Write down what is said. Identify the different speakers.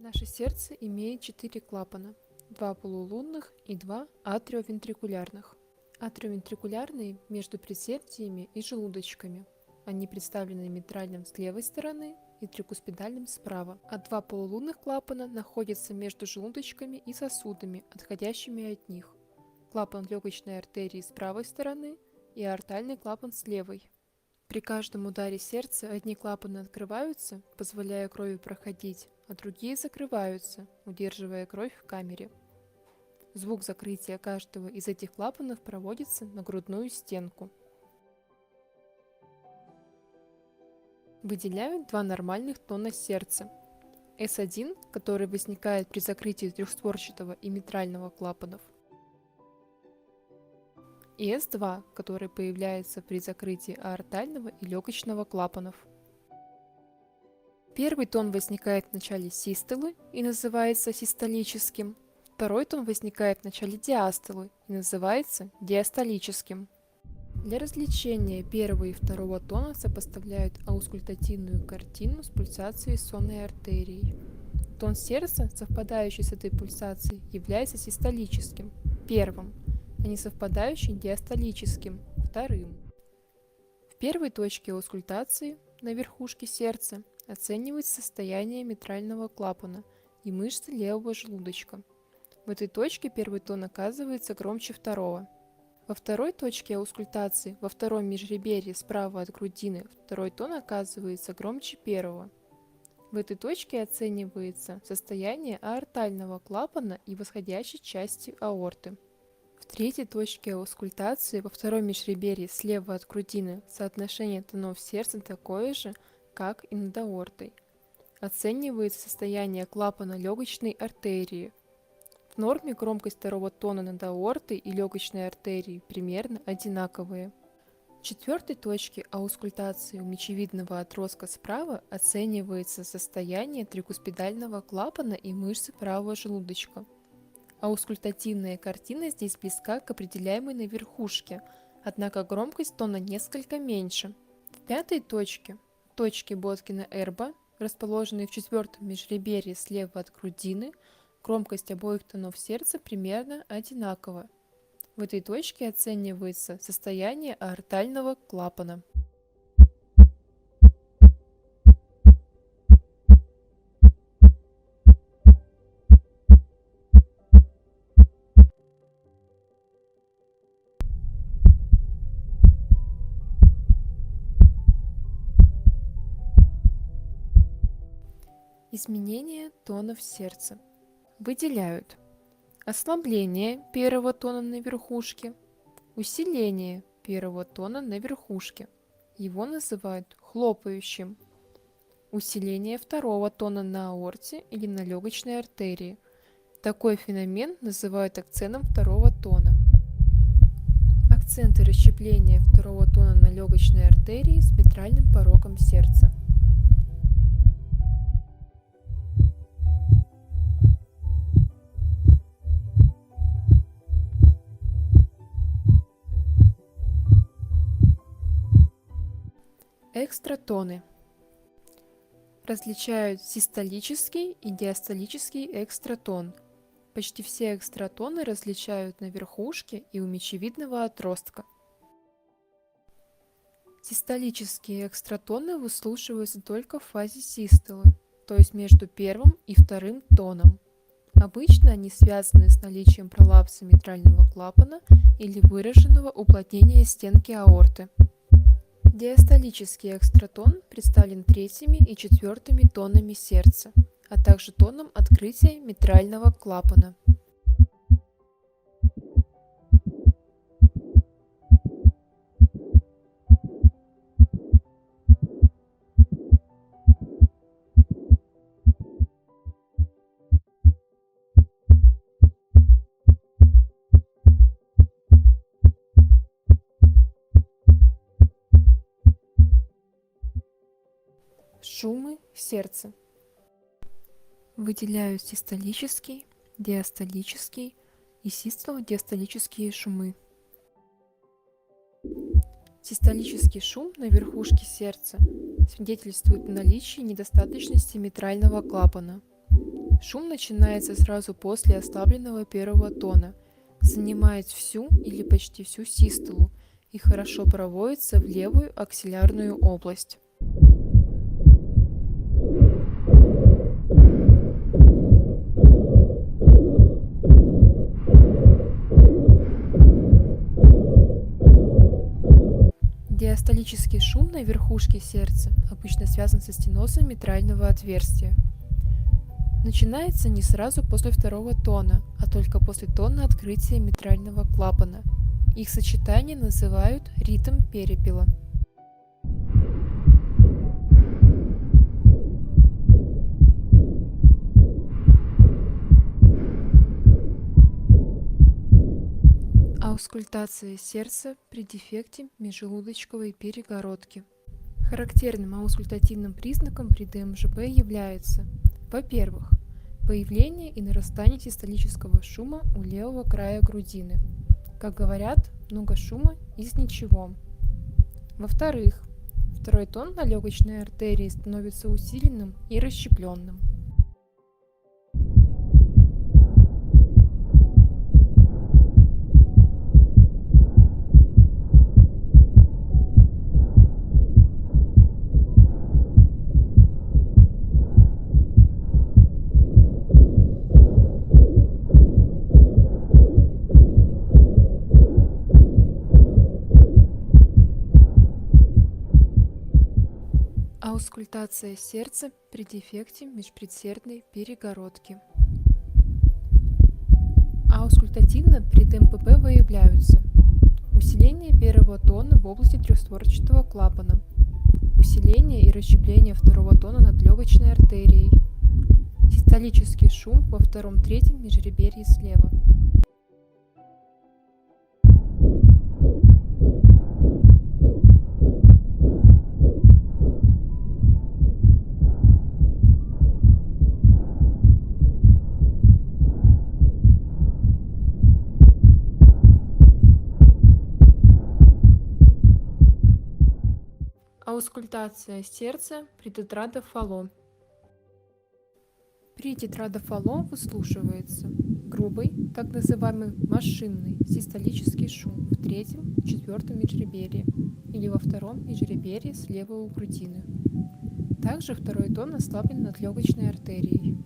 Speaker 1: Наше сердце имеет 4 клапана, 2 полулунных и 2 атриовентрикулярных. Атриовентрикулярные между предсердиями и желудочками. Они представлены митральным с левой стороны и трикуспидальным справа, а 2 полулунных клапана находятся между желудочками и сосудами, отходящими от них. Клапан легочной артерии с правой стороны и аортальный клапан с левой. При каждом ударе сердца одни клапаны открываются, позволяя крови проходить, а другие закрываются, удерживая кровь в камере. Звук закрытия каждого из этих клапанов проводится на грудную стенку. Выделяют два нормальных тона сердца. S1, который возникает при закрытии трехстворчатого и митрального клапанов, и S2, который появляется при закрытии аортального и легочного клапанов. Первый тон возникает в начале систолы и называется систолическим. Второй тон возникает в начале диастолы и называется диастолическим. Для развлечения первого и второго тона сопоставляют аускультативную картину с пульсацией сонной артерии. Тон сердца, совпадающий с этой пульсацией, является систолическим, первым, а не совпадающий диастолическим, вторым. В первой точке аускультации, на верхушке сердца, оценивается состояние митрального клапана и мышцы левого желудочка. В этой точке первый тон оказывается громче второго. Во второй точке аускультации, во втором межреберье справа от грудины, второй тон оказывается громче первого. В этой точке оценивается состояние аортального клапана и восходящей части аорты. В третьей точке аускультации, во втором межреберье слева от грудины, соотношение тонов сердца такое же, как и над аортой. Оценивается состояние клапана легочной артерии. В норме громкость второго тона над аортой и легочной артерией примерно одинаковые. В четвертой точке аускультации у мечевидного отростка справа оценивается состояние трикуспидального клапана и мышцы правого желудочка. Аускультативная картина здесь близка к определяемой на верхушке, однако громкость тона несколько меньше. В пятой точке, точке Боткина-Эрба, расположенной в четвертом межреберье слева от грудины, громкость обоих тонов сердца примерно одинакова. В этой точке оценивается состояние аортального клапана. Изменение тонов сердца. Выделяют ослабление первого тона на верхушке, усиление первого тона на верхушке. Его называют хлопающим. Усиление второго тона на аорте или на легочной артерии. Такой феномен называют акцентом второго тона. Акценты расщепления второго тона на легочной артерии с митральным пороком сердца. Экстратоны. Различают систолический и диастолический экстратон. Почти все экстратоны различают на верхушке и у мечевидного отростка. Систолические экстратоны выслушиваются только в фазе систолы, то есть между первым и вторым тоном. Обычно они связаны с наличием пролапса митрального клапана или выраженного уплотнения стенки аорты. Диастолический экстратон представлен третьими и четвертыми тонами сердца, а также тоном открытия митрального клапана. Шумы сердца. Выделяют систолический, диастолический и систоло-диастолические шумы. Систолический шум на верхушке сердца свидетельствует о наличии недостаточности митрального клапана. Шум начинается сразу после ослабленного первого тона, занимает всю или почти всю систолу и хорошо проводится в левую аксиллярную область. Диастолический шум на верхушке сердца обычно связан со стенозом митрального отверстия. Начинается не сразу после второго тона, а только после тона открытия митрального клапана. Их сочетание называют ритм перепела. Аускультация сердца при дефекте межжелудочковой перегородки. Характерным аускультативным признаком при ДМЖП является: во-первых, появление и нарастание систолического шума у левого края грудины. Как говорят, много шума из ничего. Во-вторых, второй тон на легочной артерии становится усиленным и расщепленным. Аускультация сердца при дефекте межпредсердной перегородки. Аускультативно при ДМПП выявляются: усиление первого тона в области трехстворчатого клапана, усиление и расщепление второго тона над легочной артерией, систолический шум во втором-третьем межреберье слева. Аускультация сердца при тетрадофало. При тетрадофало выслушивается грубый, так называемый машинный систолический шум в третьем и четвертом межреберье или во втором межреберье слева у грудины. Также второй тон ослаблен над легочной артерией.